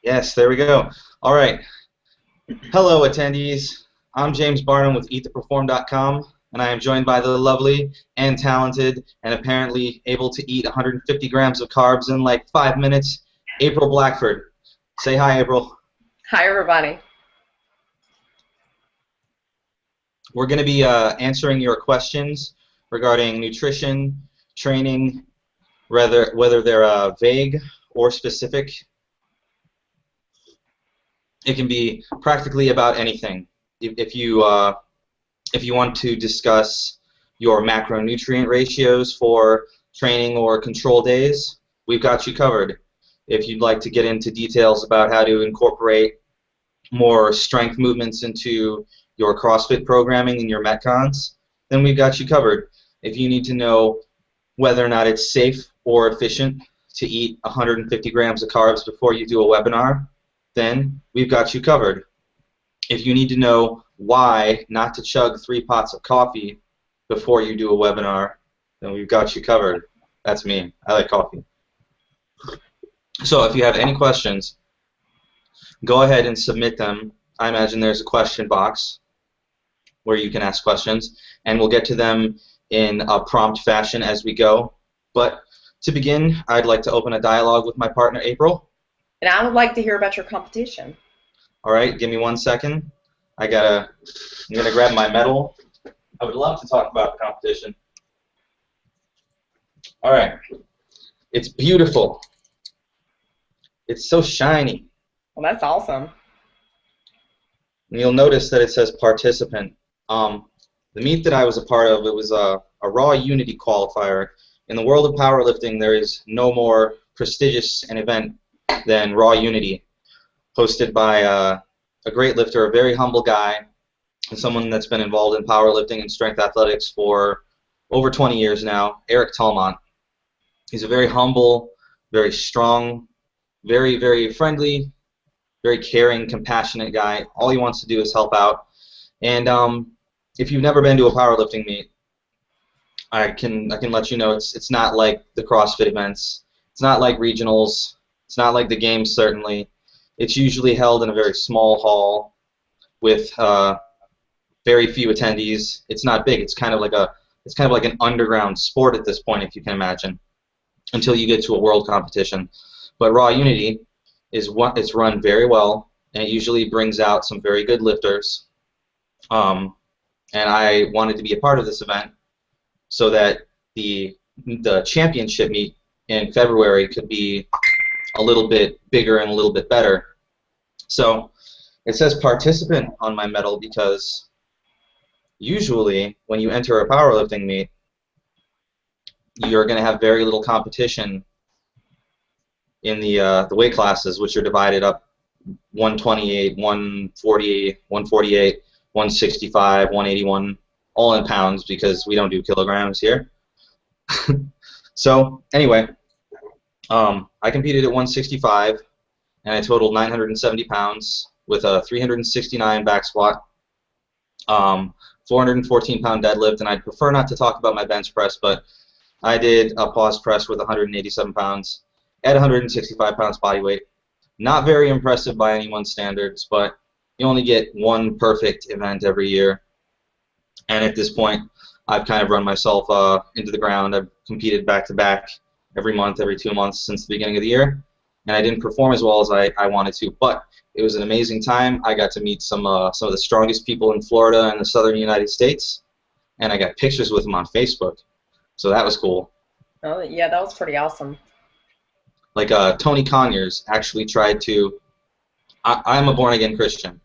Yes, there we go. All right. Hello, attendees. I'm James Barnum with EatToPerform.com, and I am joined by the lovely and talented and apparently able to eat 150 grams of carbs in like 5 minutes, April Blackford. Say hi, April. Hi, everybody. We're going to be answering your questions regarding nutrition, training, whether they're vague or specific. It can be practically about anything. If you want to discuss your macronutrient ratios for training or control days, we've got you covered. If you'd like to get into details about how to incorporate more strength movements into your CrossFit programming and your Metcons, then we've got you covered. If you need to know whether or not it's safe or efficient to eat 150 grams of carbs before you do a webinar, then we've got you covered. If you need to know why not to chug 3 pots of coffee before you do a webinar, then we've got you covered. That's me. I like coffee. So if you have any questions, go ahead and submit them. I imagine there's a question box where you can ask questions, and we'll get to them in a prompt fashion as we go. But to begin, I'd like to open a dialogue with my partner, April. And I would like to hear about your competition. All right, give me 1 second. I'm gonna grab my medal. I would love to talk about the competition. All right, it's beautiful. It's so shiny. Well, that's awesome. And you'll notice that it says participant. The meet that I was a part of, it was a Raw Unity qualifier. In the world of powerlifting, there is no more prestigious an event than Raw Unity, hosted by a great lifter, a very humble guy, and someone that's been involved in powerlifting and strength athletics for over 20 years now, Eric Talmont. He's a very humble, very strong, very, very friendly, very caring, compassionate guy. All he wants to do is help out. And if you've never been to a powerlifting meet, I can let you know it's not like the CrossFit events. It's not like regionals. It's not like the games, certainly. It's usually held in a very small hall with very few attendees. It's not big. It's kind of like an underground sport at this point, if you can imagine, until you get to a world competition. But Raw Unity it's run very well, and it usually brings out some very good lifters. And I wanted to be a part of this event so that the championship meet in February could be a little bit bigger and a little bit better. So it says participant on my medal because usually when you enter a powerlifting meet, you're going to have very little competition in the weight classes, which are divided up 128, 140, 148, 165, 181, all in pounds because we don't do kilograms here. So anyway, I competed at 165, and I totaled 970 pounds with a 369 back squat, 414-pound deadlift, and I'd prefer not to talk about my bench press, but I did a pause press with 187 pounds at 165 pounds body weight. Not very impressive by anyone's standards, but you only get one perfect event every year. And at this point, I've kind of run myself into the ground. I've competed back-to-back every month, every 2 months since the beginning of the year, and I didn't perform as well as I wanted to, but it was an amazing time. I got to meet some of the strongest people in Florida and the southern United States, and I got pictures with them on Facebook, so that was cool. Oh, yeah, that was pretty awesome. Like Tony Conyers actually tried to. I'm a born-again Christian,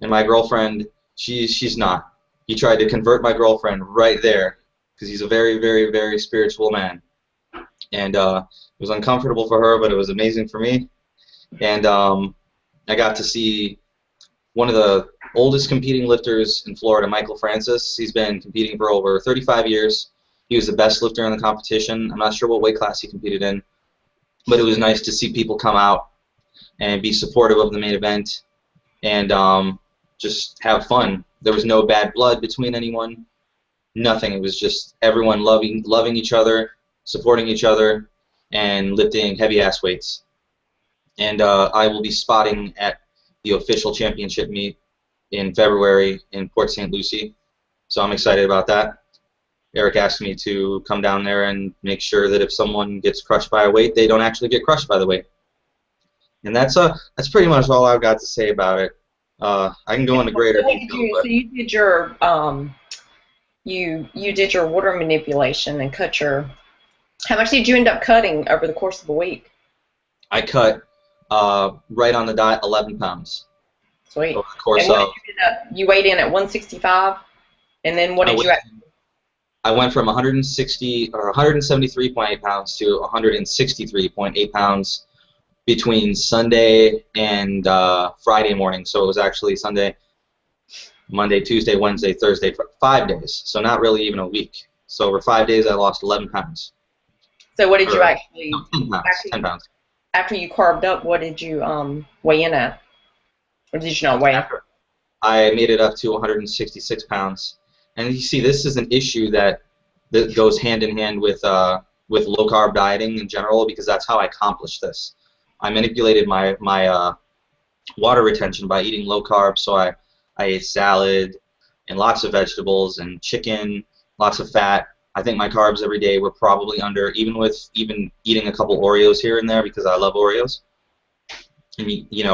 and my girlfriend, she's not. He tried to convert my girlfriend right there because he's a very, very, very spiritual man. And it was uncomfortable for her, but it was amazing for me. And I got to see one of the oldest competing lifters in Florida, Michael Francis. He's been competing for over 35 years. He was the best lifter in the competition. I'm not sure what weight class he competed in, but it was nice to see people come out and be supportive of the main event and just have fun. There was no bad blood between anyone, nothing. It was just everyone loving each other, supporting each other, and lifting heavy-ass weights. And I will be spotting at the official championship meet in February in Port St. Lucie. So I'm excited about that. Eric asked me to come down there and make sure that if someone gets crushed by a weight, they don't actually get crushed by the weight. And that's pretty much all I've got to say about it. I can go into greater So what did detail, you? but So you did your you did your water manipulation and cut your. How much did you end up cutting over the course of the week? I cut right on the dot 11 pounds Sweet. over the course And what did of. you end up? You weighed in at 165, and then what I did went, you? I went from 160 or 173.8 pounds to 163.8 pounds between Sunday and Friday morning. So it was actually Sunday, Monday, Tuesday, Wednesday, Thursday, for 5 days. So not really even a week. So over 5 days, I lost 11 pounds. So what did you Or actually? no, 10 pounds. 10 pounds. After you carved up, what did you weigh in at? Or did you not weigh? I made it up to 166 pounds. And you see, this is an issue that goes hand in hand with low carb dieting in general, because that's how I accomplished this. I manipulated my water retention by eating low carb, so I ate salad and lots of vegetables and chicken, lots of fat. I think my carbs every day were probably under, even eating a couple Oreos here and there because I love Oreos. And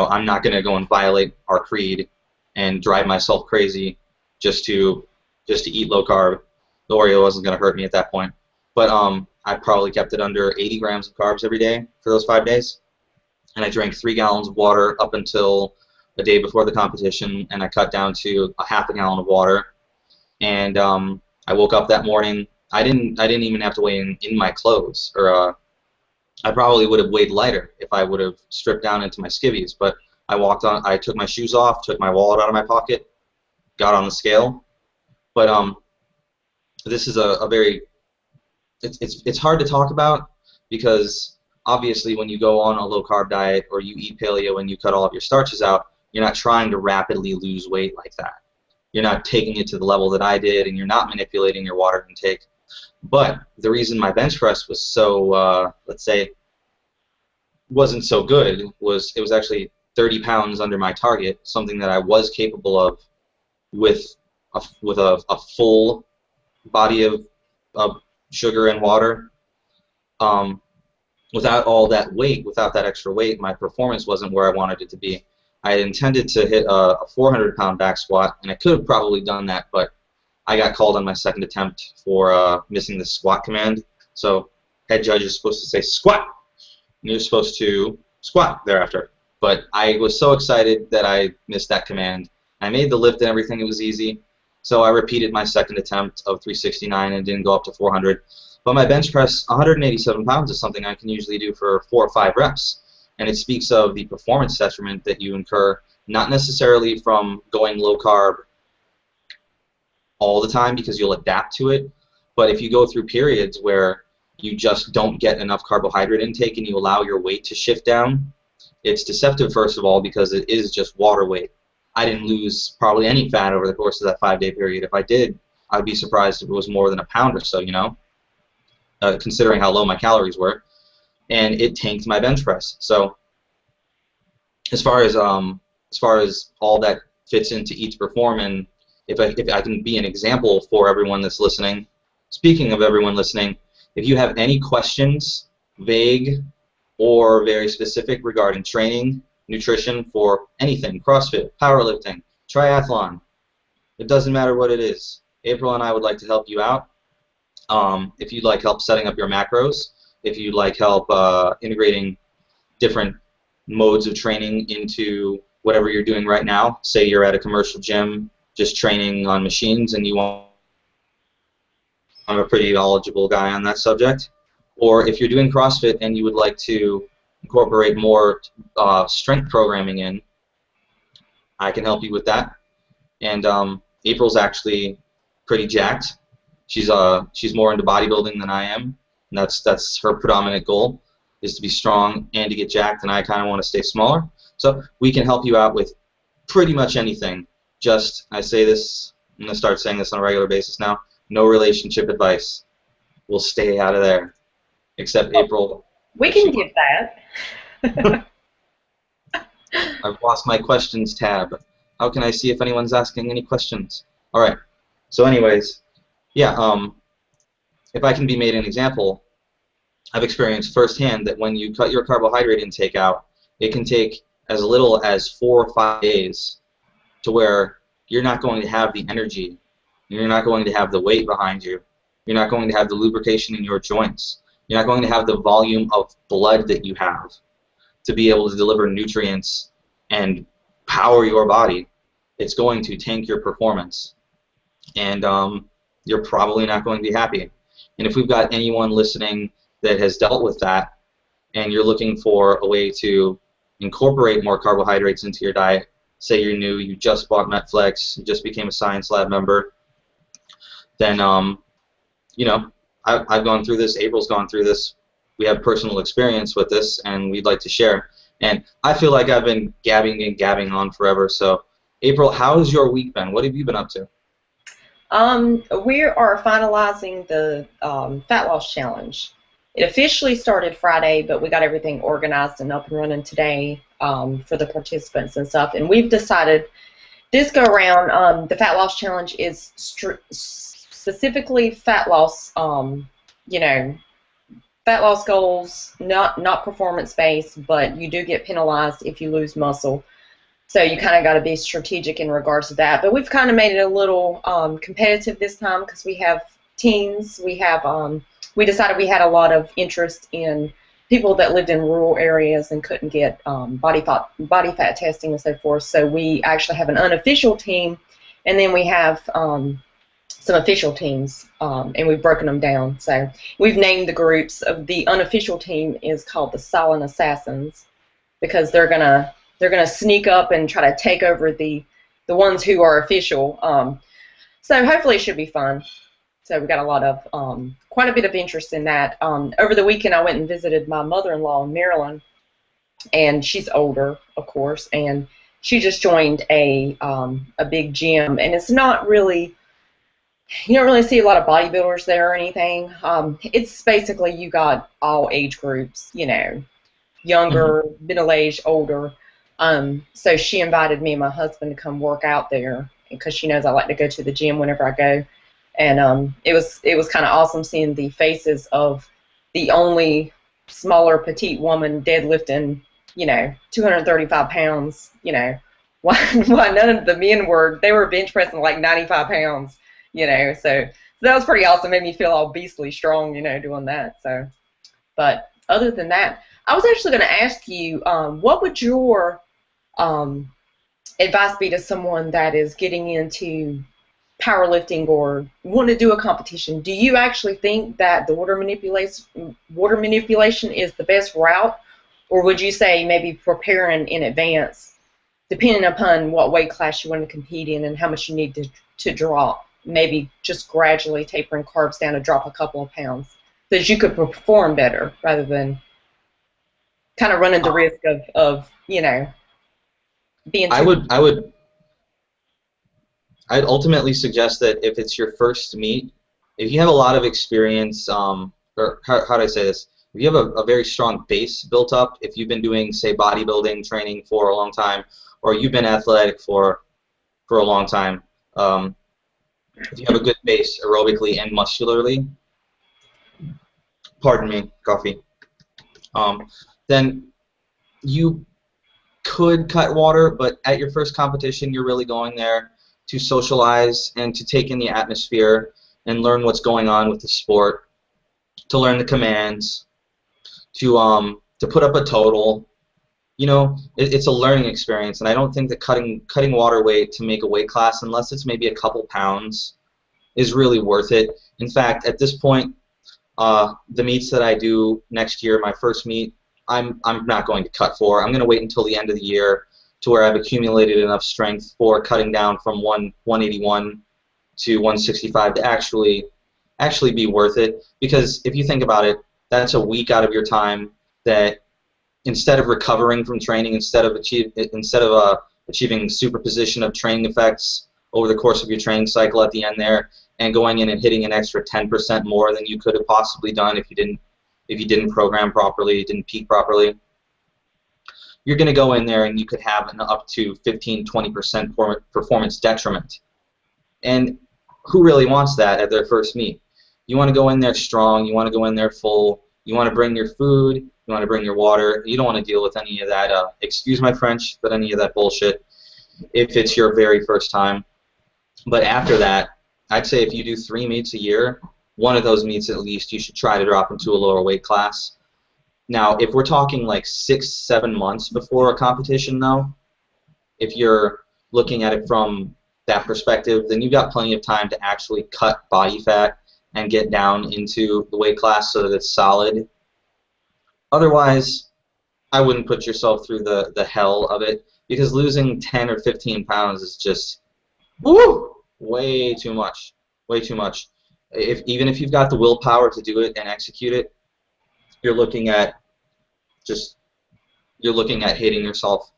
I'm not going to go and violate our creed and drive myself crazy just to eat low carb. The Oreo wasn't going to hurt me at that point. But I probably kept it under 80 grams of carbs every day for those 5 days. And I drank 3 gallons of water up until the day before the competition, and I cut down to a half a gallon of water. And I woke up that morning. I didn't even have to weigh in my clothes, or I probably would have weighed lighter if I would have stripped down into my skivvies. But I took my shoes off, took my wallet out of my pocket, got on the scale. But this is a very it's hard to talk about, because obviously when you go on a low carb diet or you eat paleo and you cut all of your starches out, you're not trying to rapidly lose weight like that. You're not taking it to the level that I did, and you're not manipulating your water intake. But the reason my bench press was so, let's say, wasn't so good was it was actually 30 pounds under my target, something that I was capable of with a full body of sugar and water. Without all that weight, without that extra weight, my performance wasn't where I wanted it to be. I had intended to hit a 400-pound back squat, and I could have probably done that, but I got called on my second attempt for missing the squat command. So head judge is supposed to say squat, and you're supposed to squat thereafter. But I was so excited that I missed that command. I made the lift and everything. It was easy. So I repeated my second attempt of 369 and didn't go up to 400. But my bench press, 187 pounds, is something I can usually do for 4 or 5 reps. And it speaks of the performance detriment that you incur, not necessarily from going low carb all the time because you'll adapt to it, but if you go through periods where you just don't get enough carbohydrate intake and you allow your weight to shift down, it's deceptive, first of all, because it is just water weight. I didn't lose probably any fat over the course of that 5-day period. If I did, I'd be surprised if it was more than a pound or so, considering how low my calories were. And it tanked my bench press. So as far as all that fits into Eat to Perform, and if I can be an example for everyone that's listening, speaking of everyone listening, if you have any questions, vague or very specific, regarding training, nutrition for anything, CrossFit, powerlifting, triathlon, it doesn't matter what it is, April and I would like to help you out. If you'd like help setting up your macros, if you'd like help integrating different modes of training into whatever you're doing right now, say you're at a commercial gym just training on machines and you want, I'm a pretty knowledgeable guy on that subject, or if you're doing CrossFit and you would like to incorporate more strength programming in, I can help you with that. And April's actually pretty jacked. She's more into bodybuilding than I am, and that's her predominant goal, is to be strong and to get jacked, and I kind of want to stay smaller. So we can help you out with pretty much anything. Just, I say this, I'm going to start saying this on a regular basis now, no relationship advice. We'll stay out of there, except April. We can give that. I've lost my questions tab. How can I see if anyone's asking any questions? All right. So anyways, yeah, if I can be made an example, I've experienced firsthand that when you cut your carbohydrate intake out, it can take as little as 4 or 5 days to where you're not going to have the energy, you're not going to have the weight behind you, you're not going to have the lubrication in your joints, you're not going to have the volume of blood that you have to be able to deliver nutrients and power your body. It's going to tank your performance, and you're probably not going to be happy. And if we've got anyone listening that has dealt with that, and you're looking for a way to incorporate more carbohydrates into your diet, say you're new, you just bought Netflix, you just became a Science Lab member, then you know, I've gone through this, April's gone through this, we have personal experience with this, and we'd like to share. And I feel like I've been gabbing and gabbing on forever. So, April, how's your week been? What have you been up to? We are finalizing the fat loss challenge. It officially started Friday, but we got everything organized and up and running today for the participants and stuff. And we've decided this go around, the fat loss challenge is specifically fat loss, you know, fat loss goals, not performance based, but you do get penalized if you lose muscle. So you kind of got to be strategic in regards to that. But we've kind of made it a little competitive this time because we have teens. We have we decided we had a lot of interest in people that lived in rural areas and couldn't get body fat testing and so forth. So we actually have an unofficial team, and then we have some official teams, and we've broken them down. So we've named the groups. Of the unofficial team is called the Silent Assassins because they're gonna sneak up and try to take over the ones who are official. So hopefully it should be fun. So we got a lot of quite a bit of interest in that. Over the weekend I went and visited my mother-in-law in Maryland, and she's older, of course, and she just joined a big gym, and it's not really, you don't really see a lot of bodybuilders there or anything. It's basically you got all age groups, you know, younger, middle-aged, older. So she invited me and my husband to come work out there because she knows I like to go to the gym whenever I go. And it was kind of awesome seeing the faces of the only smaller petite woman deadlifting, you know, 235 pounds, you know, why none of the men they were bench pressing like 95 pounds, you know, so that was pretty awesome. Made me feel all beastly strong, you know, doing that. So, but other than that, I was actually going to ask you, what would your advice be to someone that is getting into powerlifting or want to do a competition? Do you actually think that the water manipulation is the best route, or would you say maybe preparing in advance, depending upon what weight class you want to compete in and how much you need to drop, maybe just gradually tapering carbs down to drop a couple of pounds so that you could perform better rather than kind of running the risk of you know, being too... I'd ultimately suggest that if it's your first meet, if you have a lot of experience, or how do I say this? If you have a very strong base built up, if you've been doing, say, bodybuilding training for a long time, or you've been athletic for a long time, if you have a good base aerobically and muscularly, pardon me, coffee, then you could cut water, but at your first competition, you're really going there to socialize and to take in the atmosphere and learn what's going on with the sport, to learn the commands, to put up a total. You know, it's a learning experience, and I don't think that cutting water weight to make a weight class, unless it's maybe a couple pounds, is really worth it. In fact, at this point, the meets that I do next year, my first meet, I'm not going to cut for. I'm going to wait until the end of the year to where I've accumulated enough strength for cutting down from 181 to 165 to actually be worth it. Because if you think about it, that's a week out of your time that instead of recovering from training, instead of achieving superposition of training effects over the course of your training cycle at the end there, and going in and hitting an extra 10% more than you could have possibly done if you didn't program properly, didn't peak properly. you're going to go in there and you could have an up to 15-20% performance detriment. And who really wants that at their first meet? You want to go in there strong, you want to go in there full, you want to bring your food, you want to bring your water. You don't want to deal with any of that, excuse my French, but any of that bullshit if it's your very first time. But after that, I'd say if you do 3 meets a year, one of those meets at least, you should try to drop into a lower weight class. Now, if we're talking like 6-7 months before a competition, though, if you're looking at it from that perspective, then you've got plenty of time to actually cut body fat and get down into the weight class so that it's solid. Otherwise, I wouldn't put yourself through the hell of it, because losing 10 or 15 pounds is just way too much. Way too much. Even if you've got the willpower to do it and execute it, you're looking at hating yourself.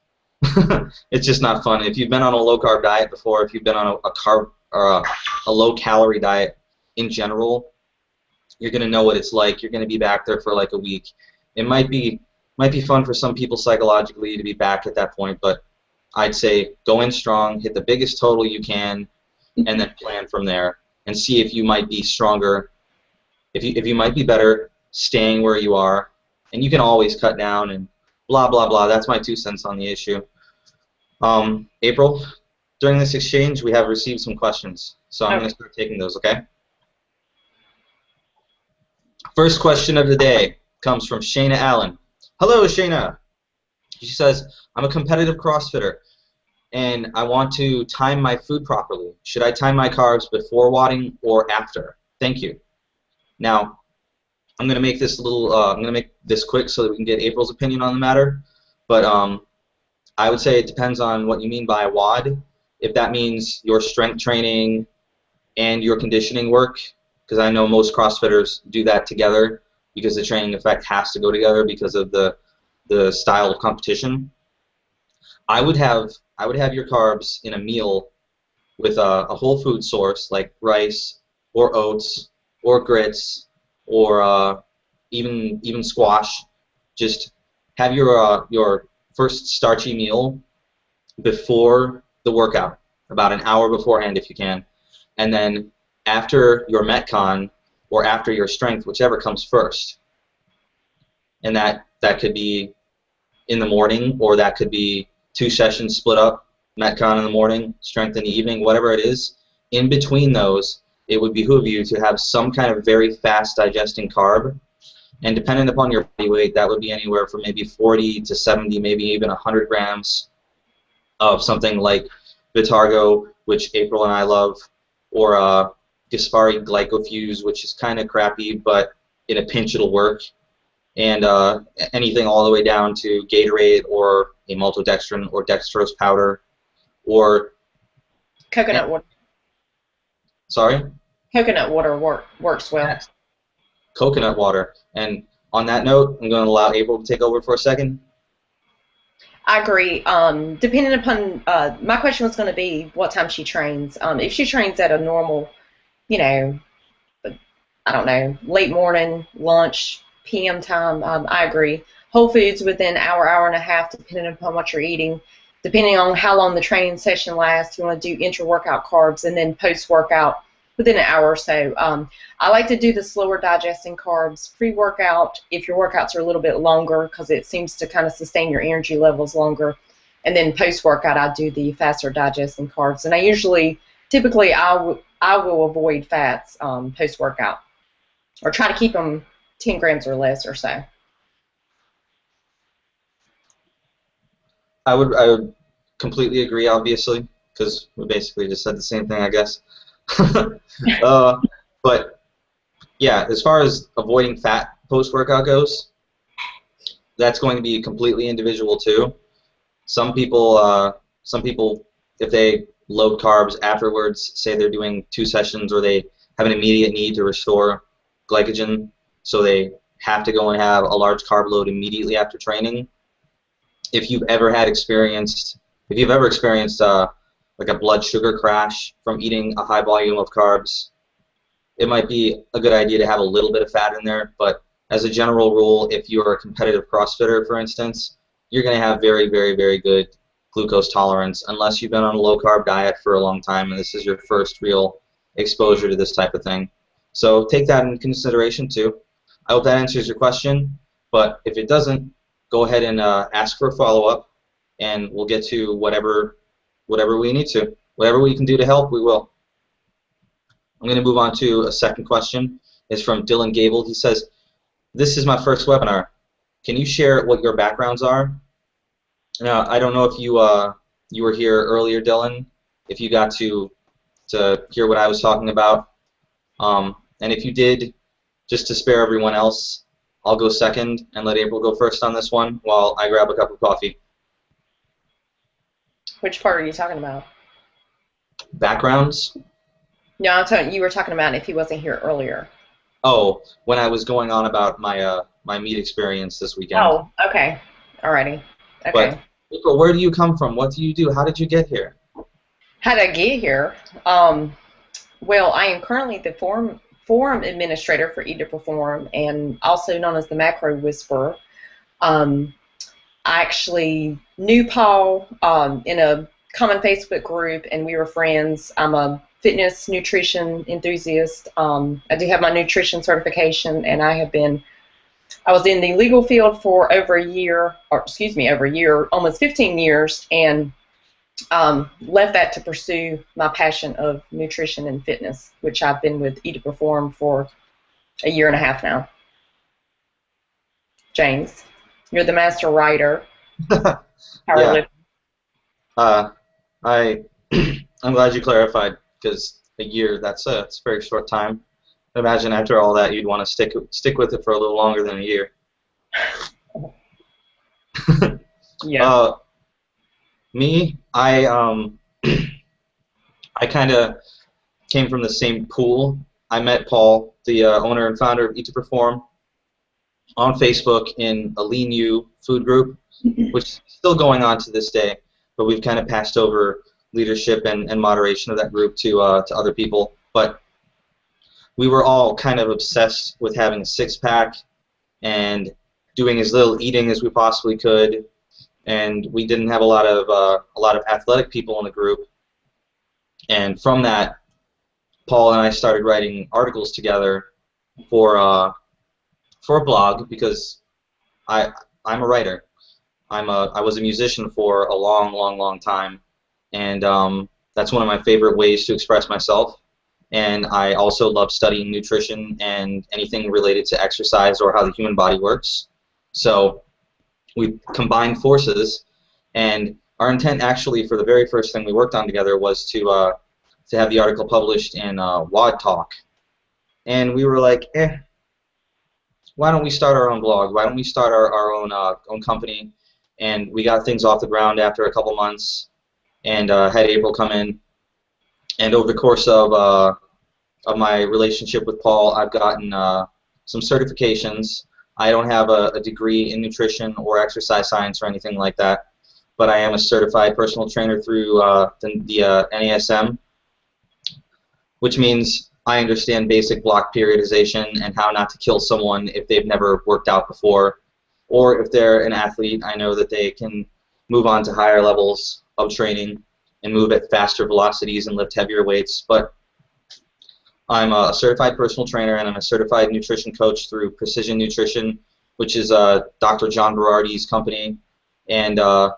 It's just not fun. If you've been on a low carb diet before, if you've been on a carb or a low calorie diet in general, you're gonna know what it's like. You're gonna be back there for like a week. It might be fun for some people psychologically to be back at that point, but I'd say go in strong, hit the biggest total you can, and then plan from there and see if you might be stronger, if you might be better staying where you are, and you can always cut down and blah blah blah. That's my 2 cents on the issue. April, during this exchange we have received some questions, so I'm going to start taking those, okay? First question of the day comes from Shayna Allen. Hello, Shayna. She says, I'm a competitive CrossFitter, and I want to time my food properly. Should I time my carbs before wadding or after? Thank you. Now, I'm going to make this quick so that we can get April's opinion on the matter. But I would say it depends on what you mean by WOD. If that means your strength training and your conditioning work, because I know most CrossFitters do that together because the training effect has to go together because of the style of competition. I would have your carbs in a meal with a whole food source like rice or oats or grits or even squash. Just have your first starchy meal before the workout, about an hour beforehand if you can, and then after your Metcon or after your strength, whichever comes first. And that could be in the morning, or that could be 2 sessions split up, Metcon in the morning, strength in the evening, whatever it is. In between those, it would behoove you to have some kind of very fast digesting carb, and depending upon your body weight, that would be anywhere from maybe 40 to 70, maybe even 100 grams of something like Vitargo, which April and I love, or Gaspari Glycofuse, which is kind of crappy, but in a pinch it'll work, and anything all the way down to Gatorade or a maltodextrin or dextrose powder, or coconut water. Sorry? Coconut water works well. Yes. Coconut water. And on that note, I'm going to allow April to take over for a second. I agree. Depending upon, my question was going to be what time she trains. If she trains at a normal, I don't know, late morning, lunch, PM time, I agree. Whole foods within hour and a half, depending upon what you're eating. Depending on how long the training session lasts, you want to do intra-workout carbs, and then post-workout within an hour or so. I like to do the slower digesting carbs pre-workout if your workouts are a little bit longer, because it seems to kind of sustain your energy levels longer. And then post-workout, I do the faster digesting carbs. And I typically, I will avoid fats post-workout, or try to keep them 10 grams or less or so. I would completely agree, obviously, because we basically just said the same thing, I guess. But yeah, as far as avoiding fat post-workout goes, that's going to be completely individual too. Some people, if they load carbs afterwards, say they're doing 2 sessions, or they have an immediate need to restore glycogen, so they have to go and have a large carb load immediately after training. If you've ever experienced like a blood sugar crash from eating a high volume of carbs, it might be a good idea to have a little bit of fat in there. But as a general rule, if you're a competitive CrossFitter, for instance, you're going to have very, very, very good glucose tolerance unless you've been on a low-carb diet for a long time and this is your first real exposure to this type of thing. So take that into consideration too. I hope that answers your question, but if it doesn't, go ahead and ask for a follow-up, and we'll get to whatever we need to. Whatever we can do to help, we will. I'm going to move on to a second question. It's from Dylan Gable. He says, this is my first webinar. Can you share what your backgrounds are? Now, I don't know if you were here earlier, Dylan, if you got to hear what I was talking about. And if you did, just to spare everyone else, I'll go second and let April go first on this one while I grab a cup of coffee. Which part are you talking about? Backgrounds? No, you were talking about if he wasn't here earlier. Oh, when I was going on about my my meat experience this weekend. Oh, okay. Alrighty. Okay. But April, where do you come from? What do you do? How did you get here? How did I get here? Well, I am currently the forum administrator for Eat to Perform, and also known as the Macro Whisperer. I actually knew Paul in a common Facebook group, and we were friends. I'm a fitness nutrition enthusiast. I do have my nutrition certification, and I was in the legal field for over a year, almost 15 years, and left that to pursue my passion of nutrition and fitness, which I've been with Eat to Perform for a year and a half now. James, you're the master writer. Yeah. I'm glad you clarified, because a year, that's a very short time. Imagine after all that you'd want to stick with it for a little longer than a year. Yeah. Me, I kind of came from the same pool. I met Paul, the owner and founder of Eat to Perform, on Facebook in a Lean U food group, which is still going on to this day, but we've kind of passed over leadership and moderation of that group to other people. But we were all kind of obsessed with having a six-pack and doing as little eating as we possibly could, and we didn't have a lot of athletic people in the group. And from that, Paul and I started writing articles together for a blog, because I'm a writer. I was a musician for a long time, and that's one of my favorite ways to express myself. And I also love studying nutrition and anything related to exercise or how the human body works. So we combined forces, and our intent actually for the very first thing we worked on together was to have the article published in WOD Talk. And we were like, why don't we start our own blog? Why don't we start our own company? And we got things off the ground after a couple months, and had April come in. And over the course of my relationship with Paul, I've gotten some certifications. I don't have a degree in nutrition or exercise science or anything like that, but I am a certified personal trainer through the NASM, which means I understand basic block periodization and how not to kill someone if they've never worked out before, or if they're an athlete, I know that they can move on to higher levels of training and move at faster velocities and lift heavier weights. But I'm a certified personal trainer, and I'm a certified nutrition coach through Precision Nutrition, which is Dr. John Berardi's company. And a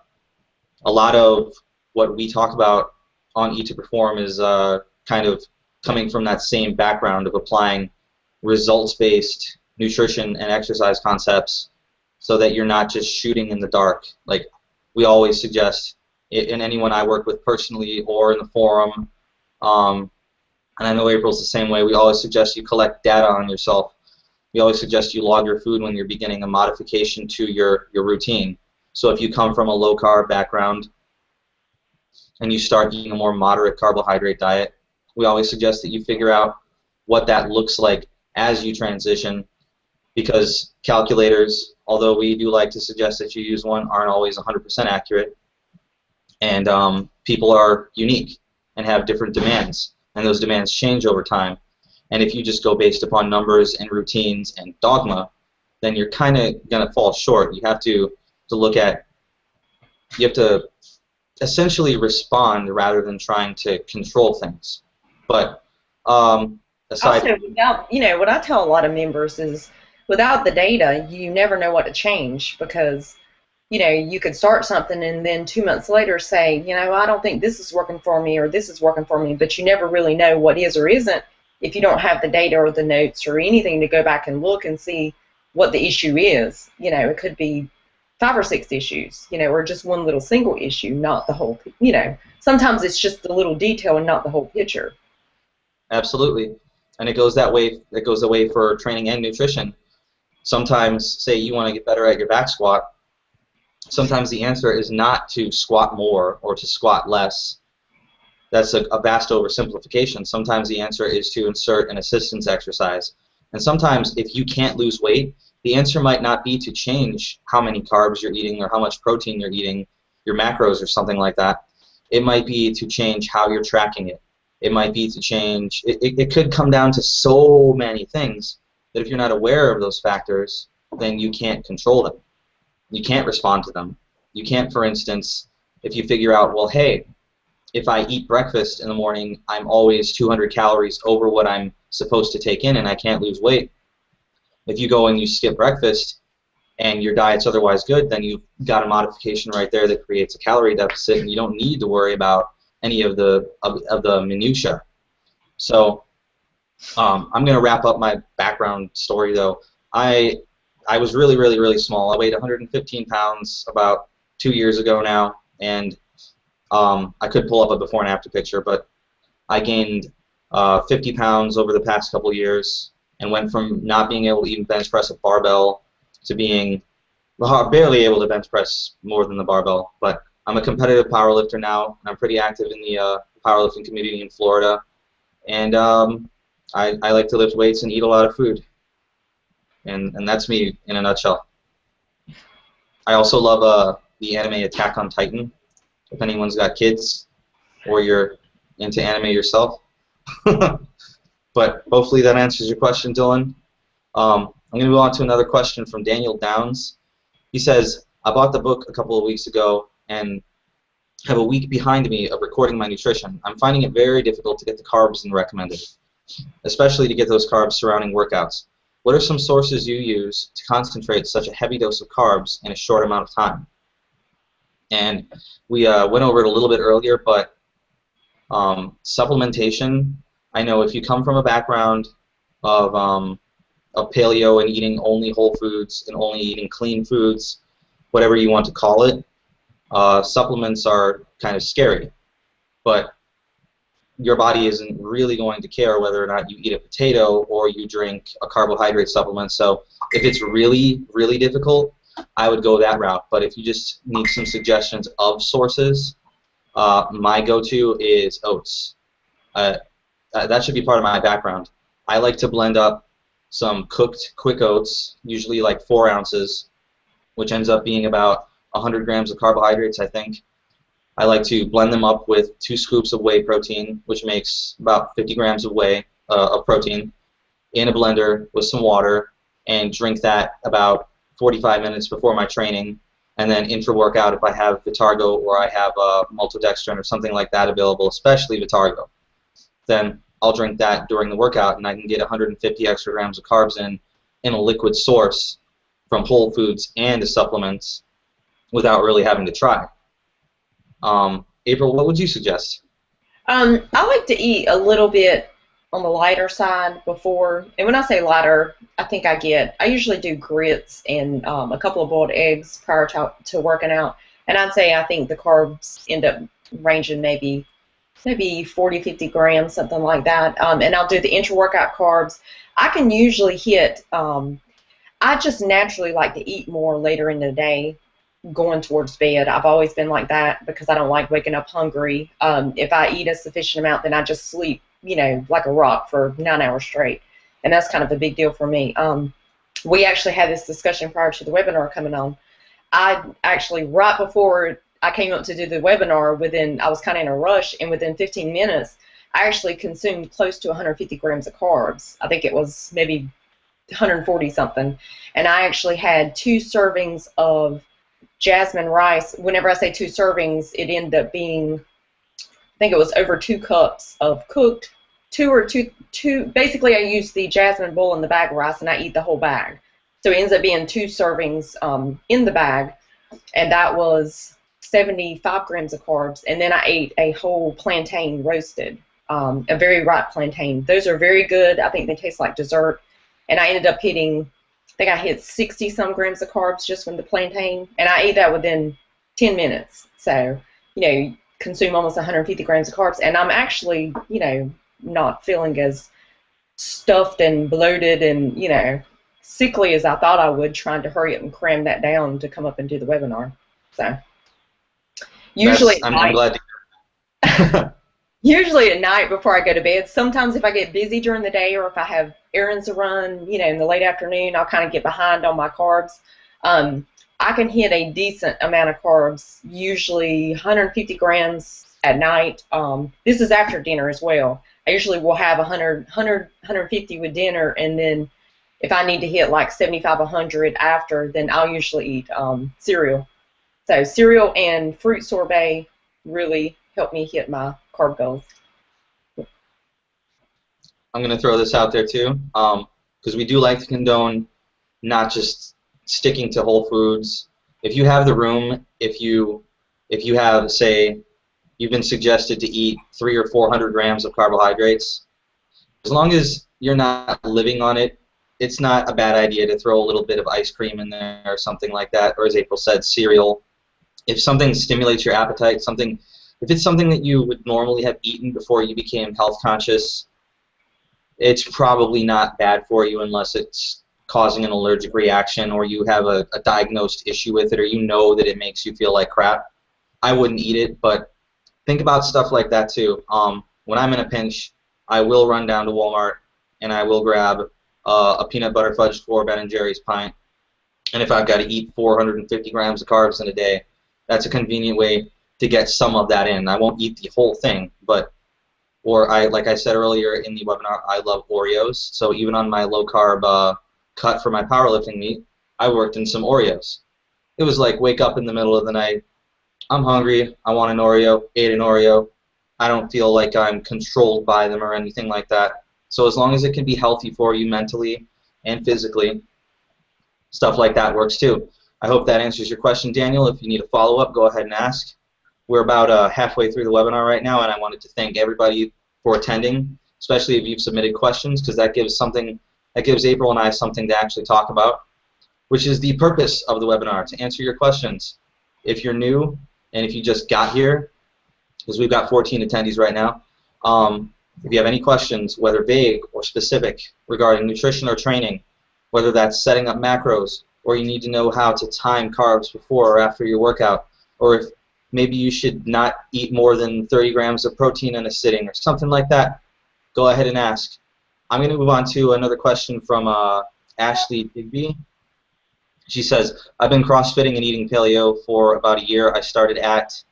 lot of what we talk about on Eat to Perform is kind of coming from that same background of applying results-based nutrition and exercise concepts so that you're not just shooting in the dark. Like we always suggest, in anyone I work with personally or in the forum, and I know April's the same way, we always suggest you collect data on yourself. We always suggest you log your food when you're beginning a modification to your routine. So if you come from a low-carb background and you start eating a more moderate carbohydrate diet, we always suggest that you figure out what that looks like as you transition, because calculators, although we do like to suggest that you use one, aren't always 100% accurate. And people are unique and have different demands, and those demands change over time. And if you just go based upon numbers and routines and dogma, then you're kind of going to fall short. You have to look at You have to essentially respond rather than trying to control things. But aside Also, without, what I tell a lot of members is without the data, you never know what to change because, you could start something and then 2 months later say, I don't think this is working for me or this is working for me, but you never really know what is or isn't if you don't have the data or the notes or anything to go back and look and see what the issue is. It could be 5 or 6 issues, or just one little single issue, not the whole, sometimes it's just a little detail and not the whole picture. Absolutely. And it goes that way. It goes away for training and nutrition. Sometimes, say you want to get better at your back squat, sometimes the answer is not to squat more or to squat less. That's a vast oversimplification. Sometimes the answer is to insert an assistance exercise. And sometimes if you can't lose weight, the answer might not be to change how many carbs you're eating or how much protein you're eating, your macros or something like that. It might be to change how you're tracking it. It might be to change, it could come down to so many things that if you're not aware of those factors, then you can't control them. You can't respond to them. You can't, for instance, if you figure out, well, hey, if I eat breakfast in the morning, I'm always 200 calories over what I'm supposed to take in and I can't lose weight. If you go and you skip breakfast and your diet's otherwise good, then you've got a modification right there that creates a calorie deficit and you don't need to worry about any of the minutia. So I'm going to wrap up my background story though. I was really, really, really small. I weighed 115 pounds about 2 years ago now, and I could pull up a before and after picture, but I gained 50 pounds over the past couple of years and went from not being able to even bench press a barbell to being barely able to bench press more than the barbell. But I'm a competitive powerlifter now, and I'm pretty active in the powerlifting community in Florida, and I like to lift weights and eat a lot of food. And that's me in a nutshell. I also love the anime Attack on Titan, if anyone's got kids or you're into anime yourself. But hopefully that answers your question, Dylan. I'm going to move on to another question from Daniel Downs. He says, I bought the book a couple of weeks ago and have a week behind me of recording my nutrition. I'm finding it very difficult to get the carbs in recommended, especially to get those carbs surrounding workouts. What are some sources you use to concentrate such a heavy dose of carbs in a short amount of time? And we went over it a little bit earlier, but supplementation, I know if you come from a background of paleo and eating only whole foods and only eating clean foods, whatever you want to call it, supplements are kind of scary. But your body isn't really going to care whether or not you eat a potato or you drink a carbohydrate supplement. So if it's really, really difficult, I would go that route. But if you just need some suggestions of sources, my go-to is oats. That should be part of my background. I like to blend up some cooked quick oats, usually like 4 ounces, which ends up being about 100 grams of carbohydrates, I think. I like to blend them up with 2 scoops of whey protein, which makes about 50 grams of whey of protein, in a blender with some water, and drink that about 45 minutes before my training, and then intra-workout if I have Vitargo or I have maltodextrin or something like that available, especially Vitargo. Then I'll drink that during the workout, and I can get 150 extra grams of carbs in a liquid source from whole foods and a supplements without really having to try. April, what would you suggest? I like to eat a little bit on the lighter side before, and when I say lighter, I usually do grits and a couple of boiled eggs prior to working out, and I think the carbs end up ranging maybe 40, 50 grams, something like that, and I'll do the intra-workout carbs. I can usually hit, I just naturally like to eat more later in the day, going towards bed. I've always been like that because I don't like waking up hungry. If I eat a sufficient amount, then I just sleep, like a rock for 9 hours straight, and that's kind of a big deal for me. We actually had this discussion prior to the webinar coming on. I actually, right before I came up to do the webinar, I was kind of in a rush, and within 15 minutes, I actually consumed close to 150 grams of carbs. I think it was maybe 140 something, and I actually had 2 servings of jasmine rice. Whenever I say 2 servings, it ended up being, I think it was over 2 cups of cooked, basically I use the jasmine bowl in the bag of rice and I eat the whole bag. So it ends up being 2 servings in the bag, and that was 75 grams of carbs. And then I ate a whole plantain roasted, a very ripe plantain. Those are very good. I think they taste like dessert. And I ended up hitting, I think I hit 60 some grams of carbs just from the plantain, and I ate that within 10 minutes. So, consume almost 150 grams of carbs, and I'm actually, not feeling as stuffed and bloated and, sickly as I thought I would, trying to hurry up and cram that down to come up and do the webinar. So, usually I'm glad to usually at night before I go to bed. Sometimes if I get busy during the day or if I have errands to run, in the late afternoon, I'll kind of get behind on my carbs. I can hit a decent amount of carbs, usually 150 grams at night. This is after dinner as well. I usually will have 150 with dinner, and then if I need to hit like 75, 100 after, then I'll usually eat cereal. So cereal and fruit sorbet really help me hit my carb goals. I'm going to throw this out there too, because we do like to condone not just sticking to whole foods. If you have the room, if you have, say, you've been suggested to eat 300 or 400 grams of carbohydrates, as long as you're not living on it, it's not a bad idea to throw a little bit of ice cream in there or something like that, or as April said, cereal. If something stimulates your appetite, if it's something that you would normally have eaten before you became health conscious, it's probably not bad for you unless it's causing an allergic reaction or you have a diagnosed issue with it, or you know that it makes you feel like crap. I wouldn't eat it, but think about stuff like that too. When I'm in a pinch, I will run down to Walmart and I will grab a peanut butter fudge or Ben & Jerry's pint. And if I've got to eat 450 grams of carbs in a day, that's a convenient way to get some of that in. I won't eat the whole thing, but like I said earlier in the webinar, I love Oreos. So even on my low carb cut for my powerlifting meet, I worked in some Oreos. It was like wake up in the middle of the night, I'm hungry, I want an Oreo, ate an Oreo. I don't feel like I'm controlled by them or anything like that. So as long as it can be healthy for you mentally and physically, stuff like that works too. I hope that answers your question, Daniel. If you need a follow-up, go ahead and ask. We're about halfway through the webinar right now, and I wanted to thank everybody for attending, especially if you've submitted questions, because that gives April and I something to actually talk about, which is the purpose of the webinar, to answer your questions. If you're new and if you just got here, because we've got 14 attendees right now, if you have any questions, whether vague or specific, regarding nutrition or training, whether that's setting up macros, or you need to know how to time carbs before or after your workout, or if maybe you should not eat more than 30 grams of protein in a sitting or something like that, go ahead and ask. I'm going to move on to another question from Ashley Digby. She says, I've been CrossFitting and eating paleo for about a year. I started at,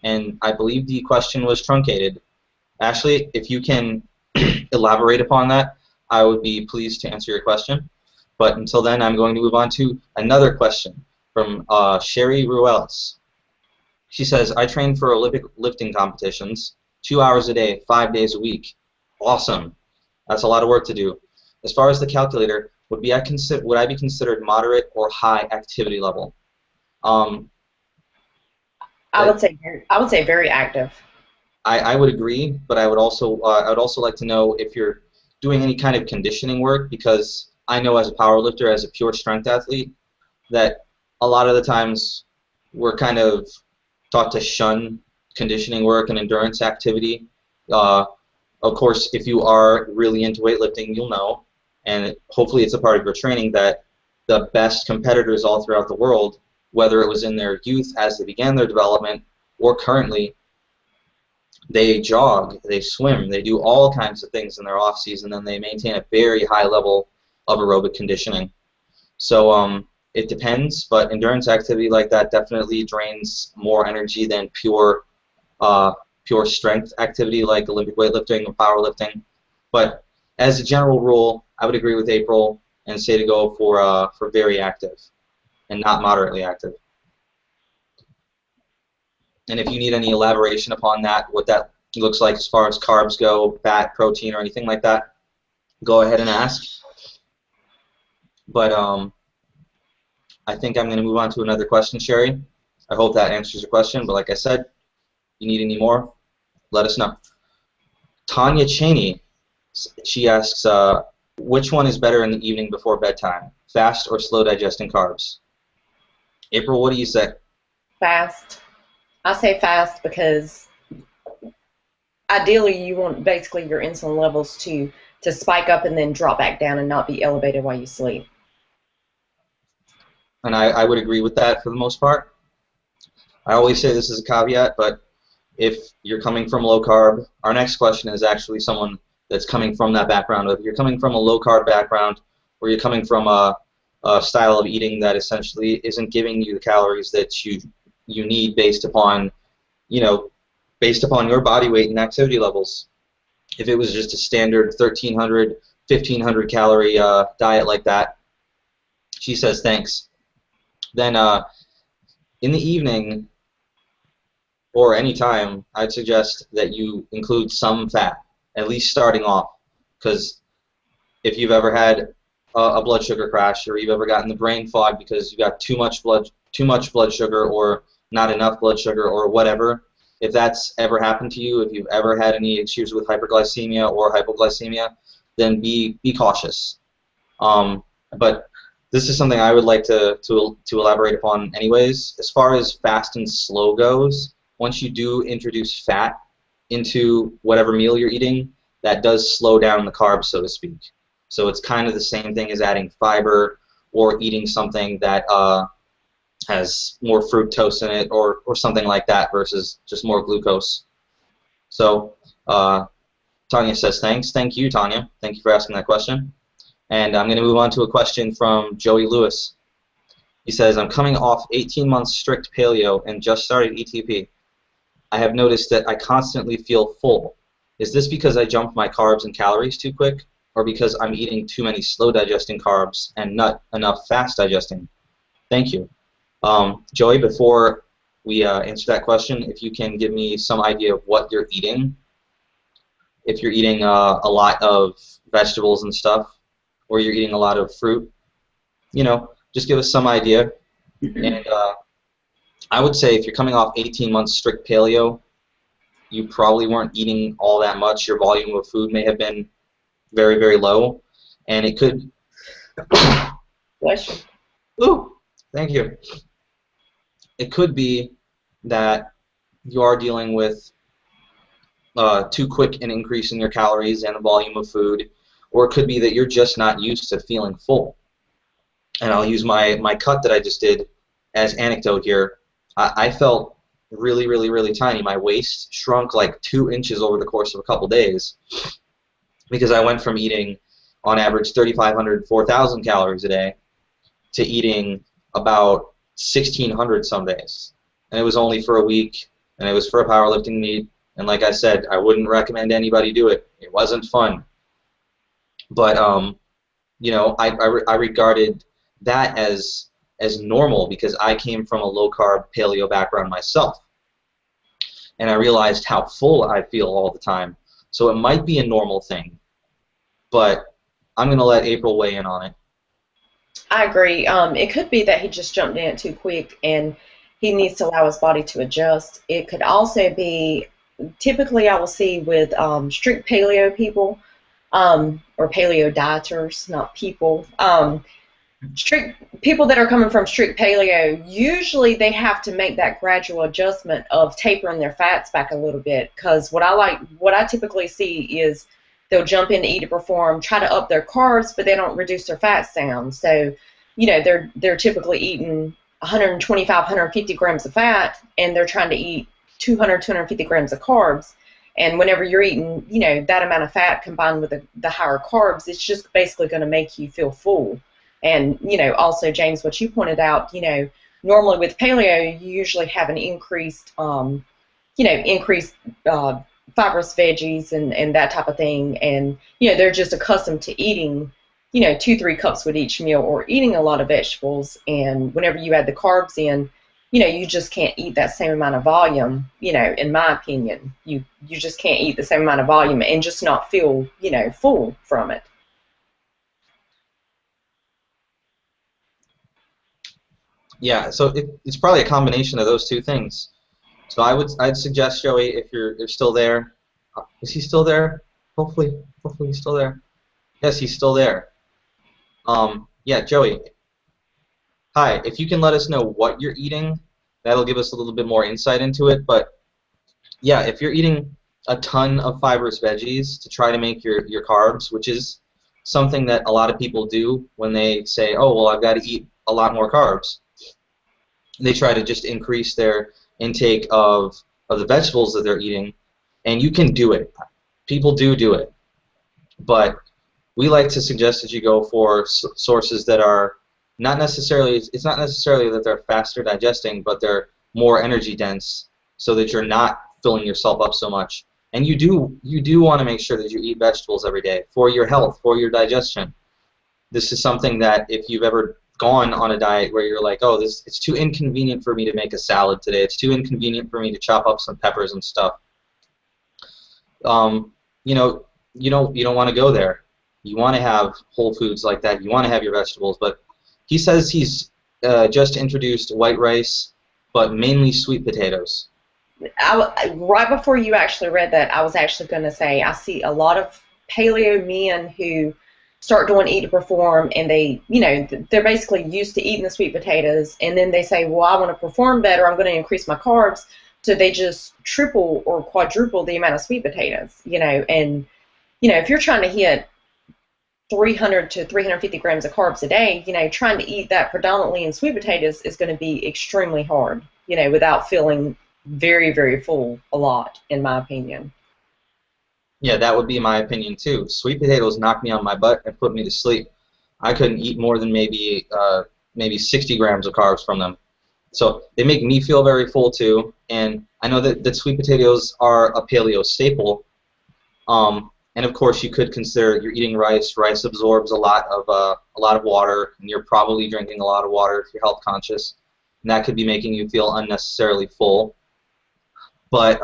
and I believe the question was truncated. Ashley, if you can elaborate upon that, I would be pleased to answer your question. But until then, I'm going to move on to another question from Sherry Ruelas. She says, I train for Olympic lifting competitions, 2 hours a day, 5 days a week. Awesome. That's a lot of work to do. As far as the calculator, would I be considered moderate or high activity level? I would say very active. I would agree, but I would also like to know if you're doing any kind of conditioning work, because I know as a powerlifter, as a pure strength athlete, that a lot of the times we're kind of taught to shun conditioning work and endurance activity. Of course, if you are really into weightlifting, you'll know, and hopefully it's a part of your training, that the best competitors all throughout the world, whether it was in their youth as they began their development or currently, they jog, they swim, they do all kinds of things in their off season, and they maintain a very high level of aerobic conditioning. So it depends, but endurance activity like that definitely drains more energy than pure strength activity like Olympic weightlifting or powerlifting. But as a general rule, I would agree with April and say to go for very active and not moderately active. And if you need any elaboration upon that, what that looks like as far as carbs go, fat, protein, or anything like that, go ahead and ask. But I think I'm going to move on to another question, Sherry. I hope that answers your question. But like I said, if you need any more, let us know. Tanya Cheney, she asks, which one is better in the evening before bedtime, fast or slow digesting carbs? April, what do you say? Fast. I say fast because ideally you want basically your insulin levels to spike up and then drop back down and not be elevated while you sleep. And I would agree with that for the most part. I always say this is a caveat, but if you're coming from low carb, our next question is actually someone that's coming from that background. If you're coming from a low carb background, or you're coming from a style of eating that essentially isn't giving you the calories that you need based upon, based upon your body weight and activity levels. If it was just a standard 1,300, 1,500 calorie diet like that, she says thanks. Then in the evening or any time, I'd suggest that you include some fat, at least starting off, because if you've ever had a blood sugar crash, or you've ever gotten the brain fog because you got too much blood sugar or not enough blood sugar or whatever, if that's ever happened to you, if you've ever had any issues with hyperglycemia or hypoglycemia, then be cautious. But this is something I would like to elaborate upon anyways. As far as fast and slow goes, once you do introduce fat into whatever meal you're eating, that does slow down the carbs, so to speak. So it's kind of the same thing as adding fiber or eating something that has more fructose in it or something like that versus just more glucose. So Tanya says thanks. Thank you, Tanya. Thank you for asking that question. And I'm going to move on to a question from Joey Lewis. He says, I'm coming off 18 months strict paleo and just started ETP. I have noticed that I constantly feel full. Is this because I jumped my carbs and calories too quick, or because I'm eating too many slow digesting carbs and not enough fast digesting? Thank you. Joey, before we answer that question, if you can give me some idea of what you're eating. If you're eating a lot of vegetables and stuff, or you're eating a lot of fruit, just give us some idea. And I would say if you're coming off 18 months strict paleo, you probably weren't eating all that much. Your volume of food may have been very, very low, and it could. Bless you. Ooh, thank you. It could be that you are dealing with too quick an increase in your calories and the volume of food, or it could be that you're just not used to feeling full. And I'll use my cut that I just did as anecdote here. I felt really, really, really tiny. My waist shrunk like 2 inches over the course of a couple days because I went from eating on average 3,500, 4,000 calories a day to eating about 1,600 some days. And it was only for a week, and it was for a powerlifting meet. And like I said, I wouldn't recommend anybody do it. It wasn't fun. But I regarded that as normal because I came from a low-carb paleo background myself. And I realized how full I feel all the time. So it might be a normal thing, but I'm going to let April weigh in on it. I agree. It could be that he just jumped in it too quick and he needs to allow his body to adjust. It could also be, typically I will see with strict paleo people, or paleo dieters, not people. Strict people that are coming from strict paleo, usually they have to make that gradual adjustment of tapering their fats back a little bit. Because what I typically see is they'll jump in to eat to perform, try to up their carbs, but they don't reduce their fats down. So, they're typically eating 125, 150 grams of fat, and they're trying to eat 200, 250 grams of carbs. And whenever you're eating, that amount of fat combined with the higher carbs, it's just basically going to make you feel full. And, also, James, what you pointed out, normally with paleo, you usually have an increased fibrous veggies and that type of thing. And, they're just accustomed to eating, 2-3 cups with each meal or eating a lot of vegetables. And whenever you add the carbs in, you just can't eat that same amount of volume, in my opinion. You just can't eat the same amount of volume and just not feel, full from it. Yeah, so it's probably a combination of those two things. So I'd suggest, Joey, if you're still there, is he still there? Hopefully he's still there. Yes, he's still there. Yeah, Joey. Hi. If you can let us know what you're eating, that'll give us a little bit more insight into it. But yeah, if you're eating a ton of fibrous veggies to try to make your carbs, which is something that a lot of people do when they say, oh, well, I've got to eat a lot more carbs. They try to just increase their intake of the vegetables that they're eating, and you can do it. People do it. But we like to suggest that you go for sources that are not necessarily, it's not necessarily that they're faster digesting, but they're more energy dense so that you're not filling yourself up so much. And you do want to make sure that you eat vegetables every day for your health, for your digestion. This is something that if you've ever gone on a diet where you're like, oh, it's too inconvenient for me to make a salad today, it's too inconvenient for me to chop up some peppers and stuff, you don't want to go there. You want to have whole foods like that. You want to have your vegetables. But he says he's just introduced white rice, but mainly sweet potatoes. Right before you actually read that, I was actually going to say I see a lot of paleo men who start doing Eat to Perform, and they're basically used to eating the sweet potatoes, and then they say, well, I want to perform better, I'm going to increase my carbs, so they just triple or quadruple the amount of sweet potatoes, and if you're trying to hit 300 to 350 grams of carbs a day, trying to eat that predominantly in sweet potatoes is going to be extremely hard, without feeling very, very full a lot, in my opinion. Yeah, that would be my opinion too. Sweet potatoes knock me on my butt and put me to sleep. I couldn't eat more than maybe 60 grams of carbs from them. So they make me feel very full too. And I know that sweet potatoes are a paleo staple. And of course, you could consider you're eating rice. Rice absorbs a lot of water, and you're probably drinking a lot of water if you're health conscious, and that could be making you feel unnecessarily full. But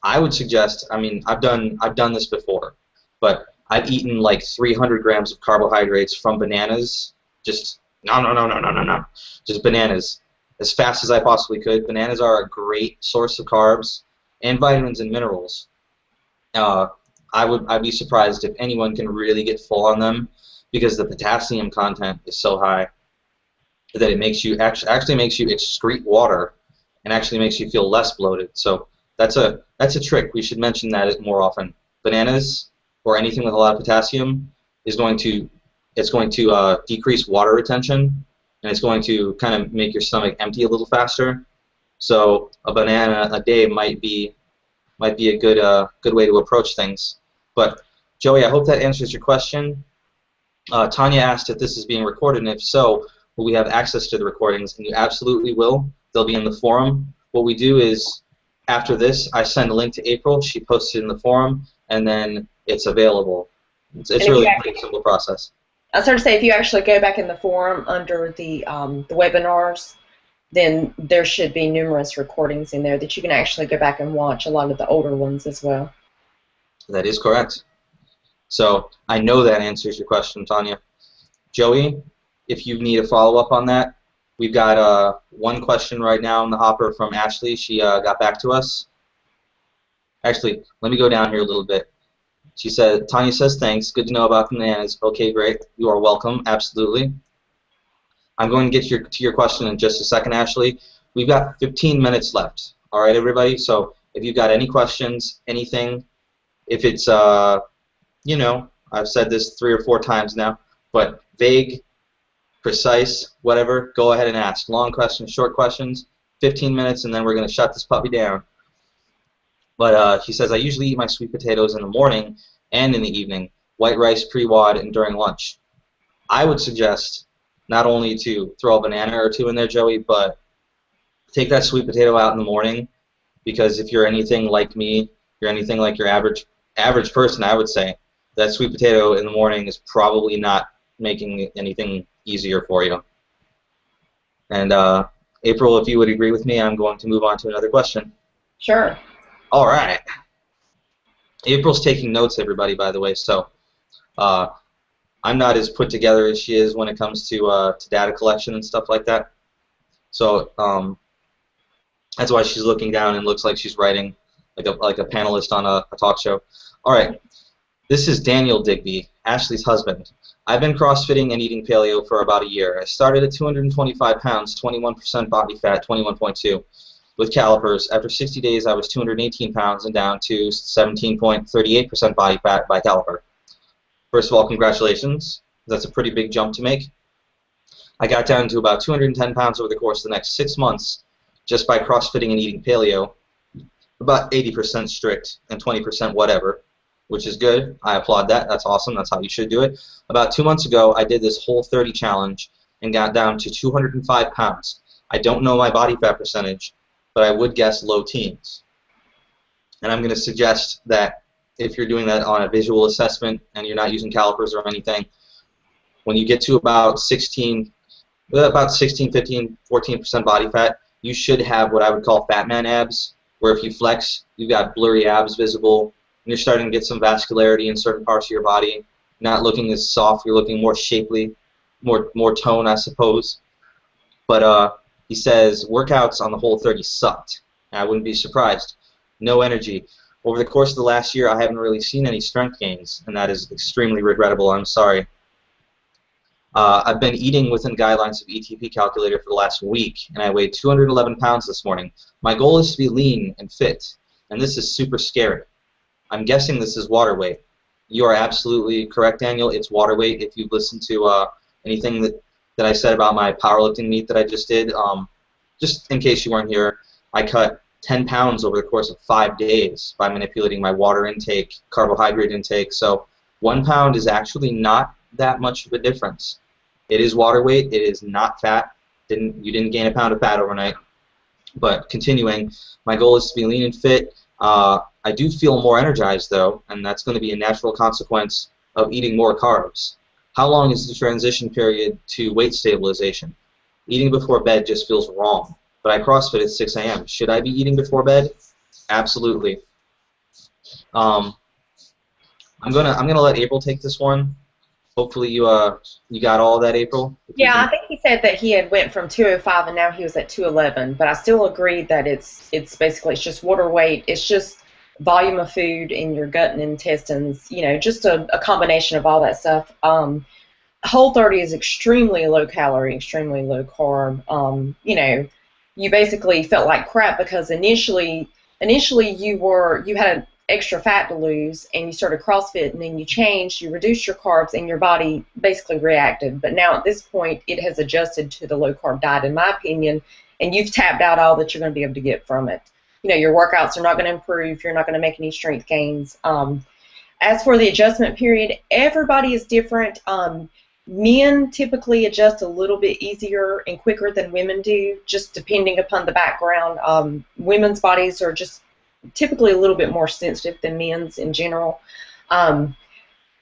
I would suggest, I mean, I've done this before, but I've eaten like 300 grams of carbohydrates from bananas. Just no, just bananas as fast as I possibly could. Bananas are a great source of carbs and vitamins and minerals. I'd be surprised if anyone can really get full on them because the potassium content is so high that it makes you actually makes you excrete water and actually makes you feel less bloated. So that's a trick. We should mention that more often. Bananas or anything with a lot of potassium is going to decrease water retention, and it's going to kind of make your stomach empty a little faster. So a banana a day might be a good way to approach things. But Joey, I hope that answers your question. Tanya asked if this is being recorded, and if so, will we have access to the recordings? And you absolutely will. They'll be in the forum. What we do is, after this, I send a link to April. She posts it in the forum, and then it's available. It's really a pretty simple process. I was going to say, if you actually go back in the forum under the webinars, then there should be numerous recordings in there that you can actually go back and watch, a lot of the older ones as well. That is correct. So I know that answers your question, Tanya. Joey, if you need a follow-up on that, we've got one question right now in the hopper from Ashley. She got back to us. Actually, let me go down here a little bit. She said, Tanya says, thanks. Good to know about the bananas. Okay, great. You are welcome. Absolutely. I'm going to get to your question in just a second, Ashley. We've got 15 minutes left. All right, everybody? So if you've got any questions, anything, if it's, I've said this 3 or 4 times now, but vague, precise, whatever, go ahead and ask. Long questions, short questions, 15 minutes, and then we're going to shut this puppy down. But she says, I usually eat my sweet potatoes in the morning and in the evening, white rice pre-wad and during lunch. I would suggest not only to throw a banana or 2 in there, Joey, but take that sweet potato out in the morning, because if you're anything like me, you're anything like your average person, I would say, that sweet potato in the morning is probably not making anything easier for you. And April, if you would agree with me, I'm going to move on to another question. Sure. All right. April's taking notes, everybody, by the way, so I'm not as put together as she is when it comes to data collection and stuff like that. So that's why she's looking down and looks like she's writing like a panelist on a talk show. All right. This is Daniel Digby, Ashley's husband. I've been CrossFitting and eating paleo for about a year. I started at 225 pounds, 21% body fat, 21.2 with calipers. After 60 days, I was 218 pounds and down to 17.38% body fat by caliper. First of all, congratulations. That's a pretty big jump to make. I got down to about 210 pounds over the course of the next 6 months just by CrossFitting and eating paleo, about 80% strict and 20% whatever, which is good. I applaud that. That's awesome. That's how you should do it. About 2 months ago, I did this Whole30 challenge and got down to 205 pounds. I don't know my body fat percentage, but I would guess low teens. And I'm going to suggest that if you're doing that on a visual assessment and you're not using calipers or anything, when you get to about 16, 15, 14% body fat, you should have what I would call fat man abs, where if you flex, you've got blurry abs visible, and you're starting to get some vascularity in certain parts of your body. Not looking as soft, you're looking more shapely, more tone, I suppose. But he says workouts on the Whole30 sucked. I wouldn't be surprised. No energy. Over the course of the last year, I haven't really seen any strength gains, and that is extremely regrettable. I'm sorry. I've been eating within guidelines of ETP calculator for the last week, and I weighed 211 pounds this morning. My goal is to be lean and fit, and this is super scary. I'm guessing this is water weight. You are absolutely correct, Daniel. It's water weight. If you've listened to anything that I said about my powerlifting meet that I just did, just in case you weren't here, I cut 10 pounds over the course of 5 days by manipulating my water intake, carbohydrate intake. So 1 pound is actually not that much of a difference. It is water weight. It is not fat. You didn't gain a pound of fat overnight. But continuing, my goal is to be lean and fit. I do feel more energized, though, and that's going to be a natural consequence of eating more carbs. How long is the transition period to weight stabilization? Eating before bed just feels wrong. But I CrossFit at 6 a.m. Should I be eating before bed? Absolutely. I'm gonna let April take this one. Hopefully you got all of that, April. Yeah, I think he said that he had went from 205 and now he was at 211. But I still agreed that it's basically it's just water weight. It's just volume of food in your gut and intestines. You know, just a combination of all that stuff. Whole30 is extremely low calorie, extremely low carb. You know, you basically felt like crap because initially you had an extra fat to lose and you started CrossFit and then you changed, you reduced your carbs and your body basically reacted. But now at this point it has adjusted to the low carb diet in my opinion, and you've tapped out all that you're going to be able to get from it. You know, your workouts are not going to improve, you're not going to make any strength gains. As for the adjustment period, everybody is different. Men typically adjust a little bit easier and quicker than women do, just depending upon the background. Women's bodies are just typically a little bit more sensitive than men's in general.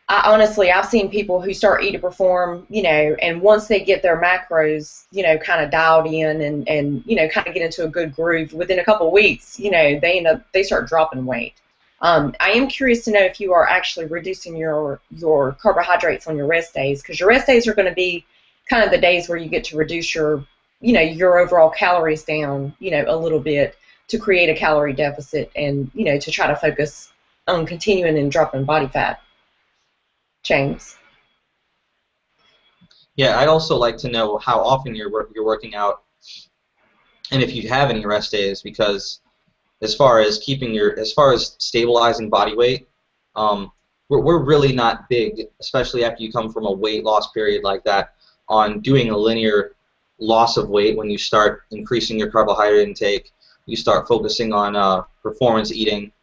I've seen people who start Eat to Perform, you know, and once they get their macros, you know, kind of dialed in and you know, kind of get into a good groove, within a couple of weeks, you know, they start dropping weight. I am curious to know if you are actually reducing your carbohydrates on your rest days, because your rest days are going to be kind of the days where you get to reduce your, you know, your overall calories down, you know, a little bit to create a calorie deficit and, you know, to try to focus on continuing and dropping body fat. James? Yeah, I'd also like to know how often you're working out, and if you have any rest days, because as far as stabilizing body weight, we're really not big, especially after you come from a weight loss period like that, on doing a linear loss of weight. When you start increasing your carbohydrate intake, you start focusing on performance eating.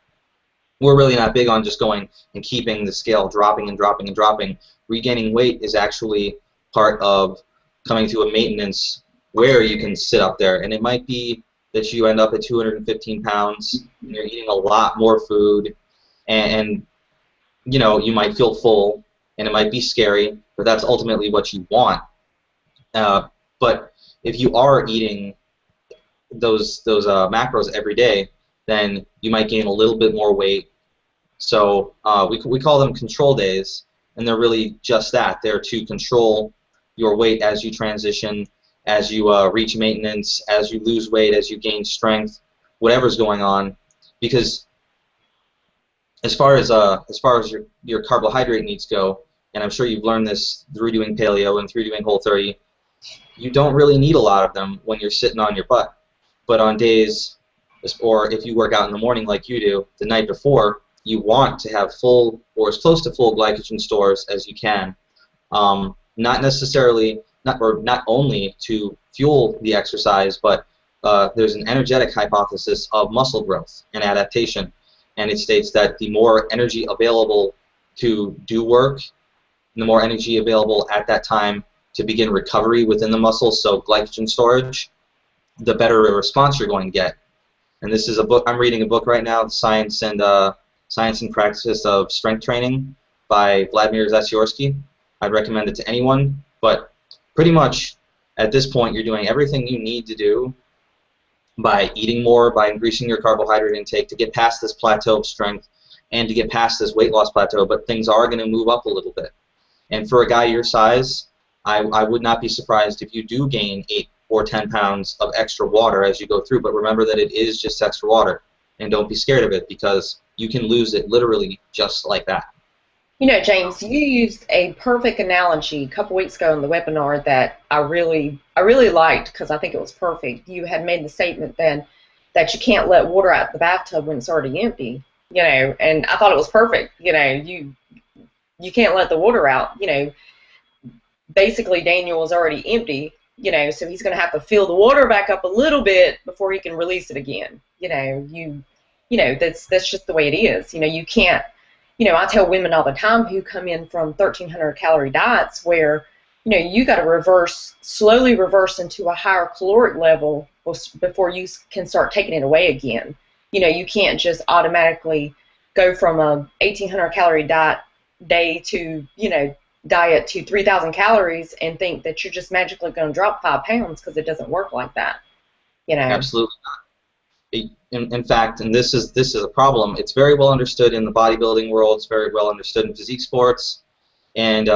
We're really not big on just going and keeping the scale dropping and dropping and dropping. Regaining weight is actually part of coming to a maintenance where you can sit up there, and it might be that you end up at 215 pounds and you're eating a lot more food, and you know, you might feel full and it might be scary, but that's ultimately what you want. But if you are eating those macros every day, then you might gain a little bit more weight. So we call them control days, and they're really just that. They're to control your weight as you transition, as you reach maintenance, as you lose weight, as you gain strength, whatever's going on. Because as far as your carbohydrate needs go, and I'm sure you've learned this through doing paleo and through doing Whole30, you don't really need a lot of them when you're sitting on your butt. But on days, or if you work out in the morning like you do, the night before, you want to have full or as close to full glycogen stores as you can. Not necessarily, not only to fuel the exercise, but there's an energetic hypothesis of muscle growth and adaptation, and it states that the more energy available to do work, the more energy available at that time to begin recovery within the muscle, so glycogen storage, the better a response you're going to get. And this is a book, I'm reading a book right now, Science and Practice of Strength Training by Vladimir Zasyorsky. I'd recommend it to anyone, but pretty much at this point you're doing everything you need to do by eating more, by increasing your carbohydrate intake to get past this plateau of strength and to get past this weight loss plateau, but things are going to move up a little bit. And for a guy your size, I would not be surprised if you do gain 8 or 10 pounds of extra water as you go through, but remember that it is just extra water, and don't be scared of it because you can lose it literally just like that. You know, James, you used a perfect analogy a couple weeks ago in the webinar that I really liked because I think it was perfect. You had made the statement then that you can't let water out the bathtub when it's already empty, you know, and I thought it was perfect. You know, you can't let the water out, you know. Basically, Daniel was already empty, you know, so he's going to have to fill the water back up a little bit before he can release it again. You know, that's just the way it is. You know, you can't. You know, I tell women all the time who come in from 1,300 calorie diets where, you know, you got to slowly reverse into a higher caloric level before you can start taking it away again. You know, you can't just automatically go from a 1,800 calorie diet day to, you know, diet to 3,000 calories and think that you're just magically going to drop 5 pounds because it doesn't work like that. You know. Absolutely not. In fact, and this is a problem, it's very well understood in the bodybuilding world, it's very well understood in physique sports, and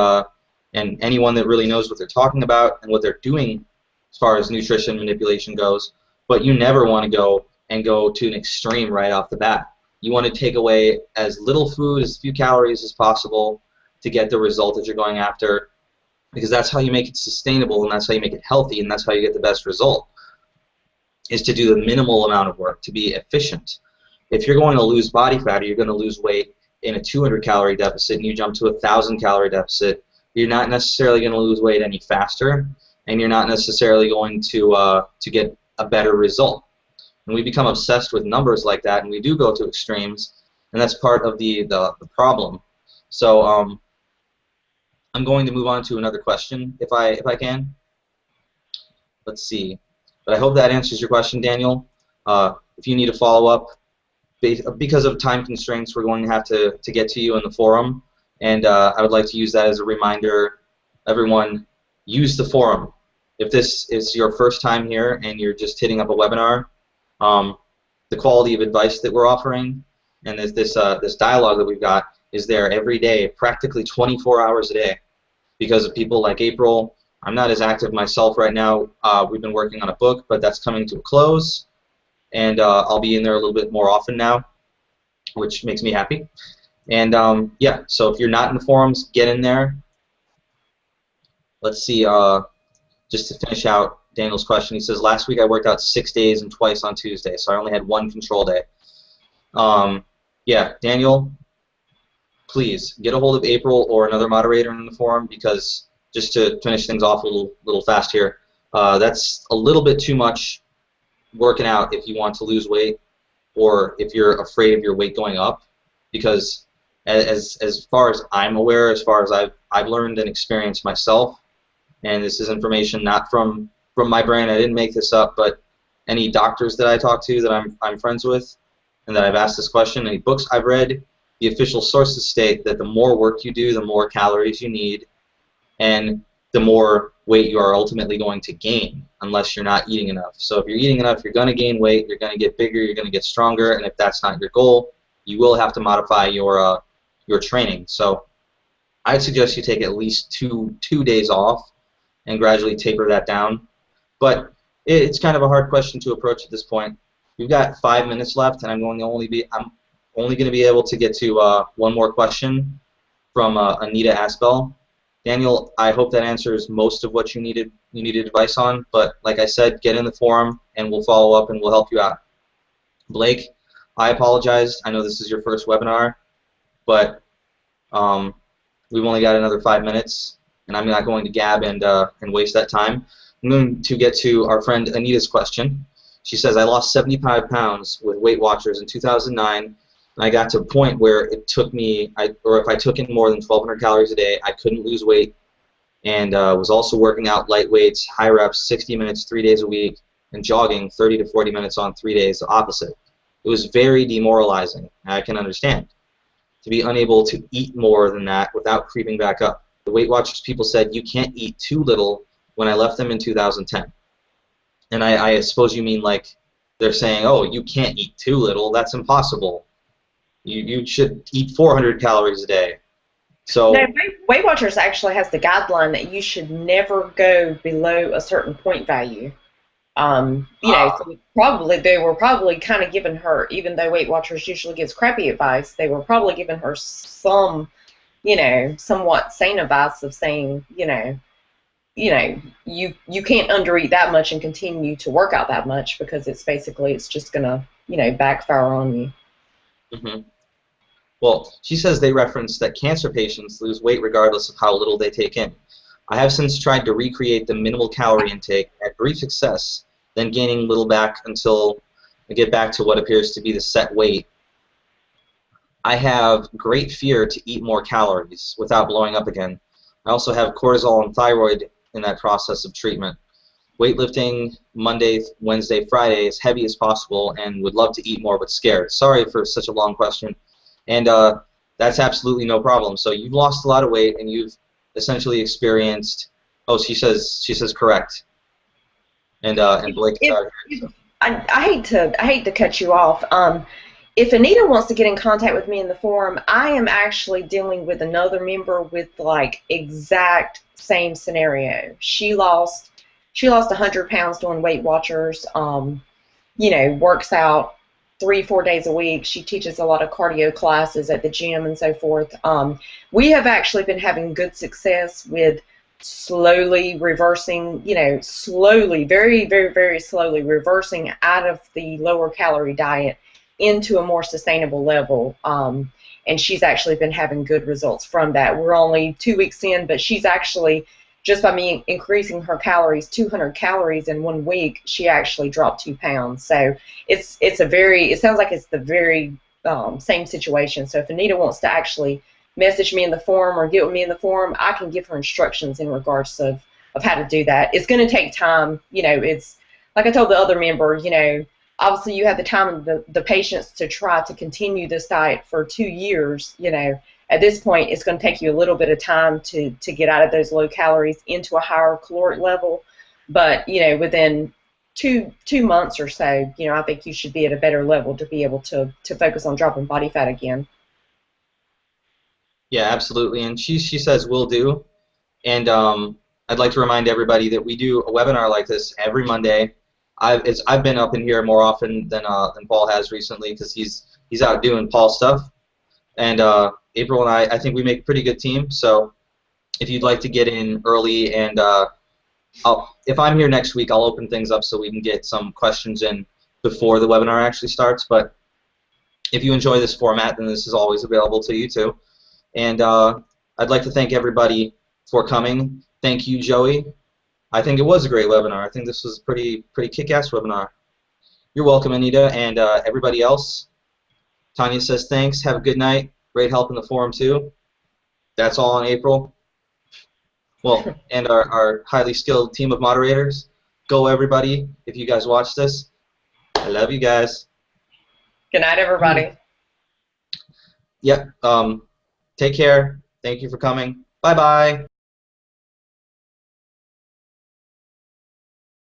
anyone that really knows what they're talking about and what they're doing as far as nutrition manipulation goes, but you never want to go to an extreme right off the bat. You want to take away as little food, as few calories as possible to get the result that you're going after, because that's how you make it sustainable, and that's how you make it healthy, and that's how you get the best result, is to do the minimal amount of work, to be efficient. If you're going to lose body fat or you're going to lose weight in a 200 calorie deficit and you jump to a 1,000 calorie deficit, you're not necessarily going to lose weight any faster, and you're not necessarily going to get a better result. And we become obsessed with numbers like that, and we do go to extremes, and that's part of the problem. So I'm going to move on to another question if I can. Let's see. But I hope that answers your question, Daniel. If you need a follow-up, because of time constraints, we're going to have to get to you in the forum, and I would like to use that as a reminder. Everyone, use the forum. If this is your first time here and you're just hitting up a webinar, the quality of advice that we're offering and this dialogue that we've got is there every day, practically 24 hours a day, because of people like April. I'm not as active myself right now. We've been working on a book, but that's coming to a close, and I'll be in there a little bit more often now, which makes me happy. And yeah, so if you're not in the forums, get in there. Let's see, just to finish out Daniel's question, he says, last week I worked out 6 days and twice on Tuesday, so I only had 1 control day. Yeah, Daniel, please get a hold of April or another moderator in the forum, because just to finish things off a little fast here, that's a little bit too much working out if you want to lose weight or if you're afraid of your weight going up, because as far as I'm aware, as far as I've learned and experienced myself, and this is information not from my brain, I didn't make this up, but any doctors that I talk to that I'm friends with and that I've asked this question, any books I've read, the official sources state that the more work you do, the more calories you need, and the more weight you are ultimately going to gain, unless you're not eating enough. So if you're eating enough, you're going to gain weight, you're going to get bigger, you're going to get stronger, and if that's not your goal, you will have to modify your training. So I'd suggest you take at least two days off and gradually taper that down. But it's kind of a hard question to approach at this point. We've got 5 minutes left, and I'm only going to be able to get to one more question from Anita Aspel. Daniel, I hope that answers most of what you needed advice on. But like I said, get in the forum, and we'll follow up and we'll help you out. Blake, I apologize. I know this is your first webinar, but we've only got another 5 minutes, and I'm not going to gab and waste that time. I'm going to get to our friend Anita's question. She says, I lost 75 pounds with Weight Watchers in 2009, and I got to a point where it took me, or if I took in more than 1,200 calories a day, I couldn't lose weight, and was also working out light weights, high reps, 60 minutes, 3 days a week, and jogging 30 to 40 minutes on 3 days, the opposite. It was very demoralizing, I can understand, to be unable to eat more than that without creeping back up. The Weight Watchers people said you can't eat too little when I left them in 2010. And I suppose you mean like they're saying, oh, you can't eat too little, that's impossible. You should eat 400 calories a day. So no, Weight Watchers actually has the guideline that you should never go below a certain point value. So they were probably kind of giving her, even though Weight Watchers usually gives crappy advice, they were probably giving her some, somewhat sane advice of saying, you can't undereat that much and continue to work out that much, because it's just gonna, backfire on you. Mm-hmm. Well, she says they reference that cancer patients lose weight regardless of how little they take in. I have since tried to recreate the minimal calorie intake at brief success, then gaining little back until I get back to what appears to be the set weight. I have great fear to eat more calories without blowing up again. I also have cortisol and thyroid in that process of treatment. Weightlifting Monday, Wednesday, Friday as heavy as possible, and would love to eat more but scared. Sorry for such a long question. And that's absolutely no problem. So you've lost a lot of weight, and you've essentially experienced. Oh, she says correct. And Blake is out here. So. I hate to cut you off. If Anita wants to get in contact with me in the forum, I am actually dealing with another member with like exact same scenario. She lost 100 pounds doing Weight Watchers. Works out 3-4 days a week. She teaches a lot of cardio classes at the gym and so forth. We have actually been having good success with slowly reversing, very, very, very slowly reversing out of the lower calorie diet into a more sustainable level. And she's actually been having good results from that. We're only 2 weeks in, but she's actually, just by me increasing her calories, 200 calories in 1 week, she actually dropped 2 pounds. So it sounds like it's the very same situation. So if Anita wants to actually message me in the forum or get with me in the forum, I can give her instructions in regards of how to do that. It's going to take time. It's like I told the other member, obviously you have the time and the patience to try to continue this diet for 2 years. At this point, it's going to take you a little bit of time to get out of those low calories into a higher caloric level. But, within two months or so, I think you should be at a better level to be able to focus on dropping body fat again. Yeah, absolutely. And she says will do. And I'd like to remind everybody that we do a webinar like this every Monday. I've been up in here more often than Paul has recently, because he's out doing Paul stuff. And April and I think we make a pretty good team. So if you'd like to get in early, and if I'm here next week, I'll open things up so we can get some questions in before the webinar actually starts. But if you enjoy this format, then this is always available to you too. And I'd like to thank everybody for coming. Thank you, Joey. I think it was a great webinar. I think this was a pretty kick-ass webinar. You're welcome, Anita, and everybody else. Tanya says thanks. Have a good night. Great help in the forum too. That's all on April. Well, and our highly skilled team of moderators. Go, everybody. If you guys watch this, I love you guys. Good night, everybody. Yep. Take care. Thank you for coming. Bye-bye.